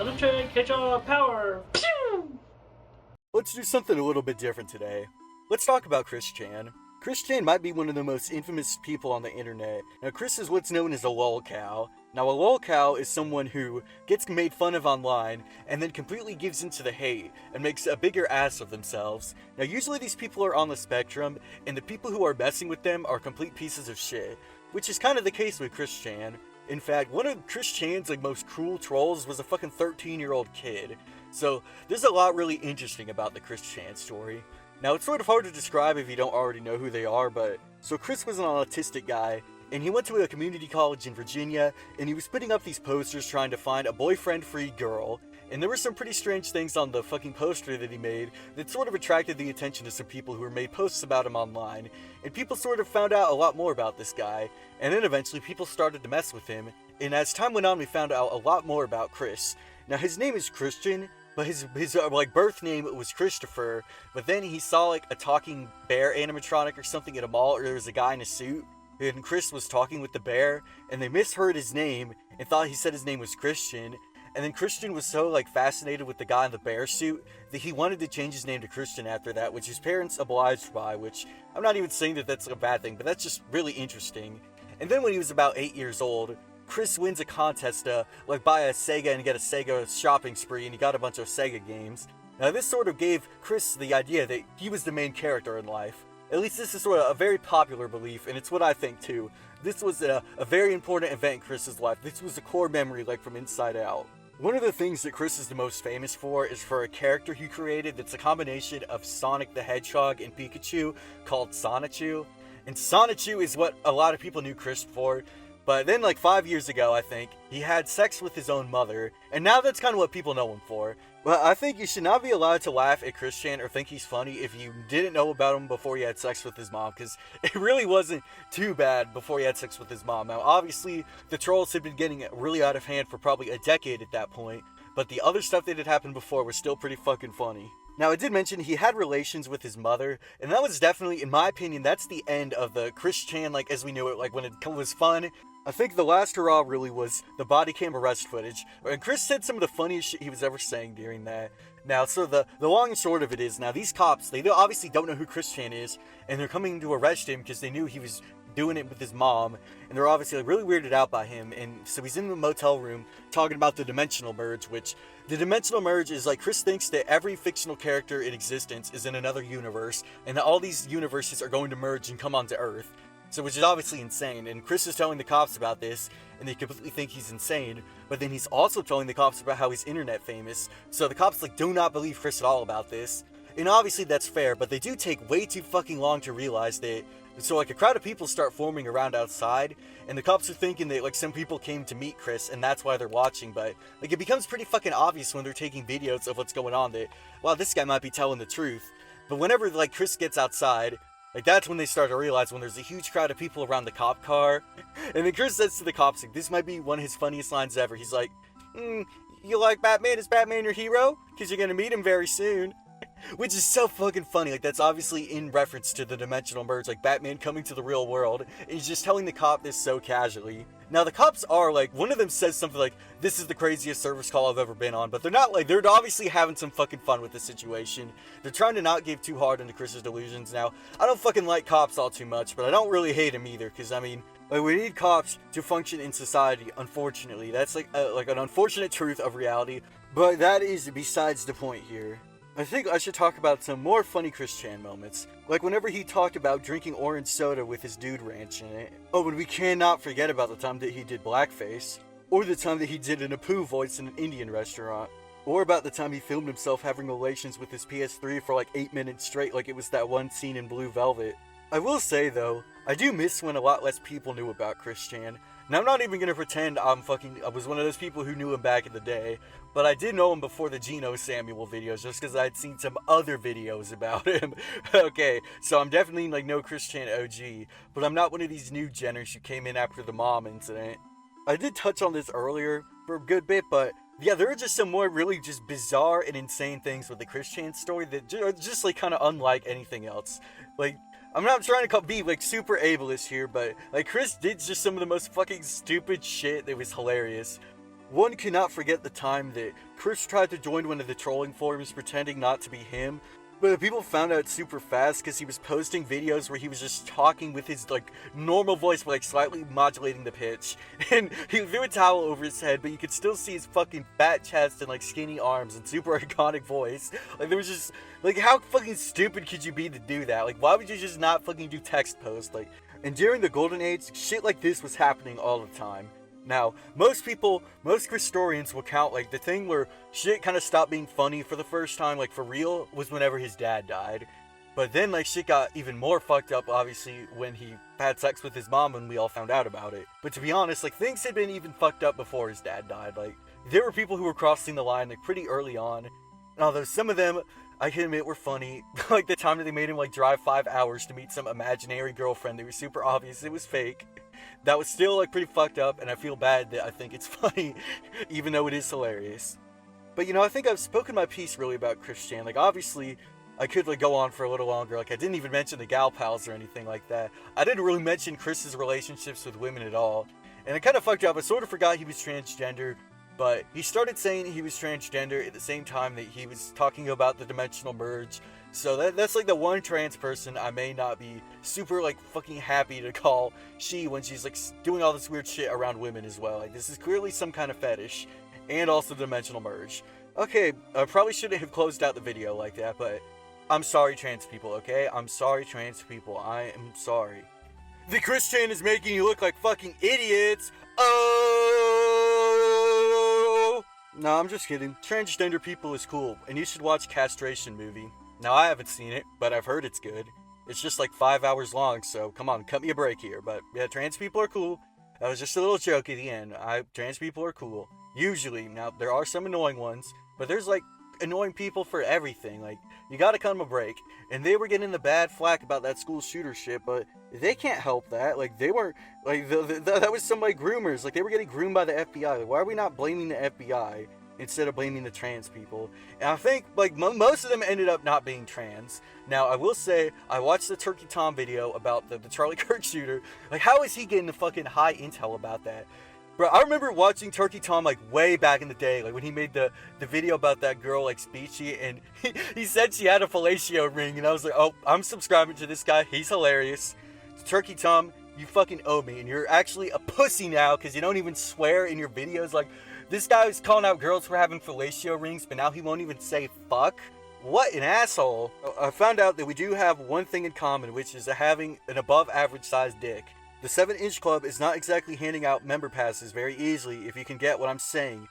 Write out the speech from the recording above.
Electric ketchup power! Pew! Let's do something a little bit different today. Let's talk about Chris Chan. Chris Chan might be one of the most infamous people on the internet. Now, Chris is what's known as a lolcow. Now, a lolcow is someone who gets made fun of online and then completely gives into the hate and makes a bigger ass of themselves. Now, usually these people are on the spectrum, and the people who are messing with them are complete pieces of shit, which is kind of the case with Chris Chan. In fact, one of Chris Chan's most cruel trolls was a fucking 13-year-old kid. So, there's a lot really interesting about the Chris Chan story. Now, it's sort of hard to describe if you don't already know who they are, but... So, Chris was an autistic guy, and he went to a community college in Virginia, and he was putting up these posters trying to find a boyfriend-free girl. And there were some pretty strange things on the fucking poster that he made that sort of attracted the attention of some people who made posts about him online. And people sort of found out a lot more about this guy, and then eventually people started to mess with him. And as time went on, we found out a lot more about Chris. Now, his name is Christian, but his birth name was Christopher, but then he saw a talking bear animatronic or something at a mall, or there was a guy in a suit, and Chris was talking with the bear, and they misheard his name and thought he said his name was Christian. And then Christian was so fascinated with the guy in the bear suit that he wanted to change his name to Christian after that, which his parents obliged by, which I'm not even saying that that's a bad thing, but that's just really interesting. And then when he was about 8 years old, Chris wins a contest to buy a Sega and get a Sega shopping spree, and he got a bunch of Sega games. Now, this sort of gave Chris the idea that he was the main character in life. At least this is sort of a very popular belief, and it's what I think too. This was a very important event in Chris's life. This was a core memory from Inside Out. One of the things that Chris is the most famous for is for a character he created that's a combination of Sonic the Hedgehog and Pikachu called Sonichu. And Sonichu is what a lot of people knew Chris for. But then 5 years ago, I think, he had sex with his own mother, and now that's kind of what people know him for. Well, I think you should not be allowed to laugh at Chris Chan or think he's funny if you didn't know about him before he had sex with his mom, because it really wasn't too bad before he had sex with his mom. Now, obviously, the trolls had been getting really out of hand for probably a decade at that point, but the other stuff that had happened before was still pretty fucking funny. Now, I did mention he had relations with his mother, and that was definitely, in my opinion, that's the end of the Chris Chan, as we knew it, when it was fun. I think the last hurrah really was the body cam arrest footage, and Chris said some of the funniest shit he was ever saying during that. Now, so the long and short of it is, now these cops, they obviously don't know who Chris Chan is, and they're coming to arrest him because they knew he was doing it with his mom, and they're obviously really weirded out by him. And so he's in the motel room talking about the dimensional merge, which the dimensional merge is Chris thinks that every fictional character in existence is in another universe, and that all these universes are going to merge and come onto Earth. So, which is obviously insane, and Chris is telling the cops about this, and they completely think he's insane, but then he's also telling the cops about how he's internet famous, so the cops do not believe Chris at all about this. And obviously that's fair, but they do take way too fucking long to realize that. So a crowd of people start forming around outside, and the cops are thinking that some people came to meet Chris and that's why they're watching, but it becomes pretty fucking obvious when they're taking videos of what's going on that, wow, this guy might be telling the truth. But whenever Chris gets outside, that's when they start to realize, when there's a huge crowd of people around the cop car. And then Chris says to the cops, this might be one of his funniest lines ever. He's like, you like Batman? Is Batman your hero? Because you're going to meet him very soon. Which is so fucking funny. That's obviously in reference to the dimensional merge, Batman coming to the real world. And he's just telling the cop this so casually. Now, the cops are, one of them says something this is the craziest service call I've ever been on. But they're not, they're obviously having some fucking fun with the situation. They're trying to not give too hard into Chris's delusions. Now, I don't fucking like cops all too much, but I don't really hate him either. Because, I mean, we need cops to function in society, unfortunately. That's, an unfortunate truth of reality. But that is besides the point here. I think I should talk about some more funny Chris Chan moments, whenever he talked about drinking orange soda with his dude ranch in it. Oh, and we cannot forget about the time that he did blackface, or the time that he did an Apu voice in an Indian restaurant, or about the time he filmed himself having relations with his PS3 for 8 minutes straight it was that one scene in Blue Velvet. I will say though, I do miss when a lot less people knew about Chris Chan. Now, I'm not even gonna pretend I was one of those people who knew him back in the day, but I did know him before the Geno Samuel videos, just because I'd seen some other videos about him. Okay, so I'm definitely no Chris Chan OG, but I'm not one of these new Jenners who came in after the mom incident. I did touch on this earlier for a good bit, but yeah, there are just some more really just bizarre and insane things with the Chris Chan story that are just kind of unlike anything else. I'm not trying to be super ableist here, but Chris did just some of the most fucking stupid shit that was hilarious. One cannot forget the time that Chris tried to join one of the trolling forums pretending not to be him, but people found out super fast because he was posting videos where he was just talking with his, like, normal voice but, like, slightly modulating the pitch. And he threw a towel over his head, but you could still see his fucking fat chest and, like, skinny arms and super iconic voice. Like, there was just, like, how fucking stupid could you be to do that? Like, why would you just not fucking do text posts? Like, and during the Golden Age, shit like this was happening all the time. Now, most historians will count, like, the thing where shit kind of stopped being funny for the first time, like, for real, was whenever his dad died. But then, like, shit got even more fucked up, obviously, when he had sex with his mom and we all found out about it. But to be honest, like, things had been even fucked up before his dad died. Like, there were people who were crossing the line, like, pretty early on. And although some of them, I can admit, were funny, like the time that they made him, like, drive 5 hours to meet some imaginary girlfriend that was super obvious it was fake. That was still, like, pretty fucked up, and I feel bad that I think it's funny, even though it is hilarious. But, you know, I think I've spoken my piece really about Chris Chan. Like, obviously, I could, like, go on for a little longer. Like, I didn't even mention the gal pals or anything like that. I didn't really mention Chris's relationships with women at all. And it kind of fucked up. I sort of forgot he was transgender, but he started saying he was transgender at the same time that he was talking about the dimensional merge. So that's like the one trans person I may not be super, like, fucking happy to call she when she's, like, doing all this weird shit around women as well. Like, this is clearly some kind of fetish, and also dimensional merge. Okay, I probably shouldn't have closed out the video like that, but I'm sorry, trans people, okay? I'm sorry, trans people. I am sorry. The Chris Chan is making you look like fucking idiots. Oh! No, I'm just kidding. Transgender people is cool, and you should watch Castration Movie. Now, I haven't seen it, but I've heard it's good. It's just like 5 hours long, so come on, cut me a break here. But yeah, trans people are cool. That was just a little joke at the end. Trans people are cool. Usually. Now, there are some annoying ones, but there's, like, annoying people for everything. Like, you gotta cut them a break. And they were getting the bad flack about that school shooter shit, but they can't help that. Like, they weren't, like, that was some, like, groomers. Like, they were getting groomed by the FBI. Like, why are we not blaming the FBI instead of blaming the trans people? And I think, like, most of them ended up not being trans. Now, I will say, I watched the Turkey Tom video about the Charlie Kirk shooter. Like, how is he getting the fucking high intel about that? Bro, I remember watching Turkey Tom, like, way back in the day, like, when he made the video about that girl, like, Speechy, and he said she had a fellatio ring, and I was like, oh, I'm subscribing to this guy, he's hilarious. Turkey Tom, you fucking owe me, and you're actually a pussy now, because you don't even swear in your videos. Like, this guy was calling out girls for having fellatio rings, but now he won't even say fuck? What an asshole. I found out that we do have one thing in common, which is having an above average sized dick. The 7-inch club is not exactly handing out member passes very easily, if you can get what I'm saying.